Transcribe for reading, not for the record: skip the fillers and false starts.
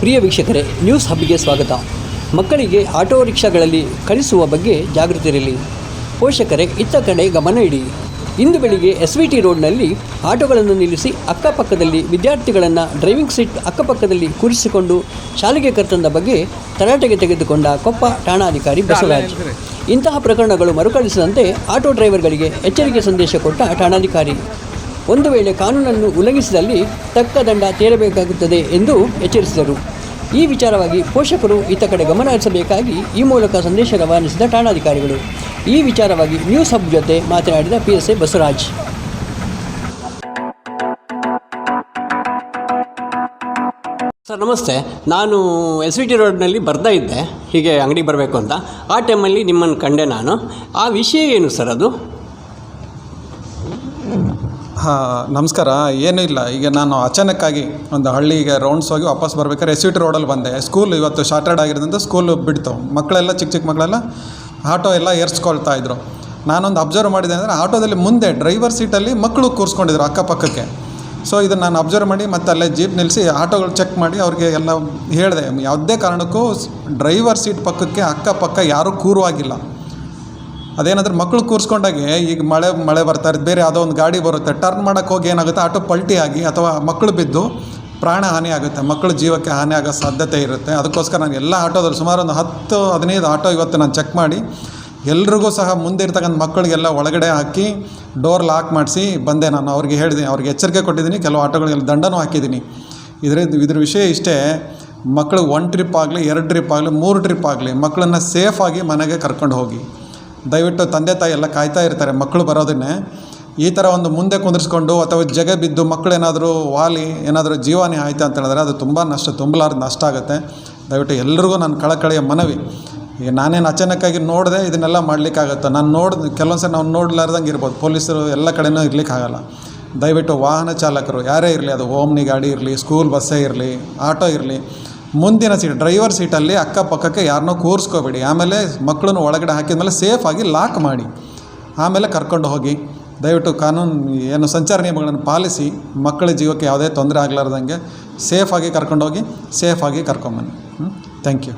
ಪ್ರಿಯ ವೀಕ್ಷಕರೇ, ನ್ಯೂಸ್ ಹಬ್ಗೆ ಸ್ವಾಗತ. ಮಕ್ಕಳಿಗೆ ಆಟೋ ರಿಕ್ಷಾಗಳಲ್ಲಿ ಕಳಿಸುವ ಬಗ್ಗೆ ಜಾಗೃತಿ ಇರಲಿ. ಪೋಷಕರೇ ಇತ್ತ ಕಡೆ ಗಮನ ಇಡಿ. ಇಂದು ಬೆಳಿಗ್ಗೆ SVT ರೋಡ್ನಲ್ಲಿ ಆಟೋಗಳನ್ನು ನಿಲ್ಲಿಸಿ ಅಕ್ಕಪಕ್ಕದಲ್ಲಿ ವಿದ್ಯಾರ್ಥಿಗಳನ್ನು ಡ್ರೈವಿಂಗ್ ಸೀಟ್ ಅಕ್ಕಪಕ್ಕದಲ್ಲಿ ಕೂರಿಸಿಕೊಂಡು ಶಾಲೆಗೆ ಕರೆತಂದ ಬಗ್ಗೆ ತರಾಟೆಗೆ ತೆಗೆದುಕೊಂಡ ಕೊಪ್ಪ ಠಾಣಾಧಿಕಾರಿ ಬಸವರಾಜ್. ಇಂತಹ ಪ್ರಕರಣಗಳು ಮರುಕಳಿಸದಂತೆ ಆಟೋ ಡ್ರೈವರ್ಗಳಿಗೆ ಎಚ್ಚರಿಕೆ ಸಂದೇಶ ಕೊಟ್ಟ ಠಾಣಾಧಿಕಾರಿ, ಒಂದು ವೇಳೆ ಕಾನೂನನ್ನು ಉಲ್ಲಂಘಿಸಿದಲ್ಲಿ ತಕ್ಕ ದಂಡ ತೀರಬೇಕಾಗುತ್ತದೆ ಎಂದು ಎಚ್ಚರಿಸಿದರು. ಈ ವಿಚಾರವಾಗಿ ಪೋಷಕರು ಇತ್ತ ಕಡೆ ಗಮನ ಹರಿಸಬೇಕಾಗಿ ಈ ಮೂಲಕ ಸಂದೇಶ ರವಾನಿಸಿದ ಠಾಣಾಧಿಕಾರಿಗಳು. ಈ ವಿಚಾರವಾಗಿ ನ್ಯೂಸ್ ಹಬ್ ಜೊತೆ ಮಾತನಾಡಿದ PSI ಬಸವರಾಜ್. ಸರ್ ನಮಸ್ತೆ, ನಾನು SVT ರೋಡ್ನಲ್ಲಿ ಬರ್ತಾ ಇದ್ದೆ, ಹೀಗೆ ಅಂಗಡಿಗೆ ಬರಬೇಕು ಅಂತ. ಆ ಟೈಮಲ್ಲಿ ನಿಮ್ಮನ್ನು ಕಂಡೆ ನಾನು. ಆ ವಿಷಯ ಏನು ಸರ್ ಅದು? ನಮಸ್ಕಾರ. ಏನೂ ಇಲ್ಲ, ಈಗ ನಾನು ಅಚಾನಕ್ಕಾಗಿ ಒಂದು ಹಳ್ಳಿಗೆ ರೌಂಡ್ಸ್ ಹೋಗಿ ವಾಪಸ್ ಬರ್ಬೇಕಾದ್ರೆ SVT ರೋಡಲ್ಲಿ ಬಂದೆ. ಸ್ಕೂಲ್ ಇವತ್ತು ಶಾರ್ಟೆಡ್ ಆಗಿರೋದ್ರಿಂದ ಸ್ಕೂಲು ಬಿಡ್ತು. ಮಕ್ಕಳೆಲ್ಲ ಚಿಕ್ಕ ಮಕ್ಕಳೆಲ್ಲ ಆಟೋ ಎಲ್ಲ ಏರ್ಸ್ಕೊಳ್ತಾ ಇದ್ರು. ನಾನೊಂದು ಅಬ್ಸರ್ವ್ ಮಾಡಿದೆ ಅಂದರೆ ಆಟೋದಲ್ಲಿ ಮುಂದೆ ಡ್ರೈವರ್ ಸೀಟಲ್ಲಿ ಮಕ್ಕಳು ಕೂರಿಸ್ಕೊಂಡಿದ್ರು ಅಕ್ಕಪಕ್ಕಕ್ಕೆ. ಸೊ ಇದನ್ನು ನಾನು ಅಬ್ಸರ್ವ್ ಮಾಡಿ ಮತ್ತೆ ಅಲ್ಲೇ ಜೀಪ್ ನಿಲ್ಲಿಸಿ ಆಟೋಗಳು ಚೆಕ್ ಮಾಡಿ ಅವ್ರಿಗೆ ಎಲ್ಲ ಹೇಳಿದೆ, ಯಾವುದೇ ಕಾರಣಕ್ಕೂ ಡ್ರೈವರ್ ಸೀಟ್ ಪಕ್ಕಕ್ಕೆ ಅಕ್ಕಪಕ್ಕ ಯಾರೂ ಕೂರುವಾಗಿಲ್ಲ. ಅದೇನಾದರೂ ಮಕ್ಕಳು ಕೂರಿಸ್ಕೊಂಡಾಗೆ ಈಗ ಮಳೆ ಬರ್ತಾ ಇರುತ್ತೆ, ಬೇರೆ ಯಾವುದೋ ಒಂದು ಗಾಡಿ ಬರುತ್ತೆ, ಟರ್ನ್ ಮಾಡೋಕ್ಕೆ ಹೋಗಿ ಏನಾಗುತ್ತೆ, ಆಟೋ ಪಲ್ಟಿ ಆಗಿ ಅಥವಾ ಮಕ್ಕಳು ಬಿದ್ದು ಪ್ರಾಣ ಹಾನಿ ಆಗುತ್ತೆ, ಮಕ್ಕಳ ಜೀವಕ್ಕೆ ಹಾನಿ ಆಗೋ ಸಾಧ್ಯತೆ ಇರುತ್ತೆ. ಅದಕ್ಕೋಸ್ಕರ ನಾನು ಎಲ್ಲ ಆಟೋದಲ್ಲಿ ಸುಮಾರು ಒಂದು 10-15 ಆಟೋ ಇವತ್ತು ನಾನು ಚೆಕ್ ಮಾಡಿ ಎಲ್ರಿಗೂ ಸಹ ಮುಂದೆ ಇರ್ತಕ್ಕಂಥ ಮಕ್ಕಳಿಗೆಲ್ಲ ಒಳಗಡೆ ಹಾಕಿ ಡೋರ್ ಲಾಕ್ ಮಾಡಿಸಿ ಬಂದೆ. ನಾನು ಅವ್ರಿಗೆ ಹೇಳಿದ್ದೀನಿ, ಅವ್ರಿಗೆ ಎಚ್ಚರಿಕೆ ಕೊಟ್ಟಿದ್ದೀನಿ, ಕೆಲವು ಆಟೋಗಳಿಗೆಲ್ಲ ದಂಡನೂ ಹಾಕಿದ್ದೀನಿ. ಇದ್ರ ವಿಷಯ ಇಷ್ಟೇ, ಮಕ್ಕಳು 1 ಟ್ರಿಪ್ ಆಗಲಿ 2 ಟ್ರಿಪ್ ಆಗಲಿ 3 ಟ್ರಿಪ್ ಆಗಲಿ ಮಕ್ಕಳನ್ನು ಸೇಫಾಗಿ ಮನೆಗೆ ಕರ್ಕೊಂಡು ಹೋಗಿ. ದಯವಿಟ್ಟು ತಂದೆ ತಾಯಿ ಎಲ್ಲ ಕಾಯ್ತಾ ಇರ್ತಾರೆ ಮಕ್ಕಳು ಬರೋದನ್ನೇ. ಈ ಥರ ಒಂದು ಮುಂದೆ ಕುಂದಿರಿಸ್ಕೊಂಡು ಅಥವಾ ಜಗ ಬಿದ್ದು ಮಕ್ಕಳೇನಾದರೂ ವಾಲಿ ಏನಾದರೂ ಜೀವಹಾನಿ ಆಯಿತು ಅಂತ ಹೇಳಿದ್ರೆ ಅದು ತುಂಬ ತುಂಬಲಾರ್ದು ನಷ್ಟ ಆಗುತ್ತೆ. ದಯವಿಟ್ಟು ಎಲ್ರಿಗೂ ನನ್ನ ಕಳಕಳಿಯ ಮನವಿ. ಈಗ ನಾನೇನು ಅಚಾನಕ್ಕಾಗಿ ನೋಡಿದೆ ಇದನ್ನೆಲ್ಲ ಮಾಡಲಿಕ್ಕಾಗತ್ತೆ. ನಾನು ಕೆಲವೊಂದು ಸಲ ನಾವು ನೋಡಲಾರ್ದಂಗೆ ಇರ್ಬೋದು, ಪೊಲೀಸರು ಎಲ್ಲ ಕಡೆಯೂ ಇರಲಿಕ್ಕಾಗಲ್ಲ. ದಯವಿಟ್ಟು ವಾಹನ ಚಾಲಕರು ಯಾರೇ ಇರಲಿ, ಅದು ಓಮ್ನಿ ಗಾಡಿ ಇರಲಿ, ಸ್ಕೂಲ್ ಬಸ್ಸೇ ಇರಲಿ, ಆಟೋ ಇರಲಿ, ಮುಂದಿನ ಸೀಟ್ ಡ್ರೈವರ್ ಸೀಟಲ್ಲಿ ಅಕ್ಕಪಕ್ಕಕ್ಕೆ ಯಾರನ್ನೂ ಕೂರಿಸ್ಕೋಬೇಡಿ. ಆಮೇಲೆ ಮಕ್ಕಳನ್ನು ಒಳಗಡೆ ಹಾಕಿದ್ಮೇಲೆ ಸೇಫಾಗಿ ಲಾಕ್ ಮಾಡಿ ಆಮೇಲೆ ಕರ್ಕೊಂಡು ಹೋಗಿ. ದಯವಿಟ್ಟು ಕಾನೂನು ಏನು ಸಂಚಾರ ನಿಯಮಗಳನ್ನು ಪಾಲಿಸಿ ಮಕ್ಕಳ ಜೀವಕ್ಕೆ ಯಾವುದೇ ತೊಂದರೆ ಆಗಲಾರ್ದಂಗೆ ಸೇಫಾಗಿ ಕರ್ಕೊಂಡೋಗಿ ಸೇಫಾಗಿ ಕರ್ಕೊಂಬನ್ನಿ. Thank you.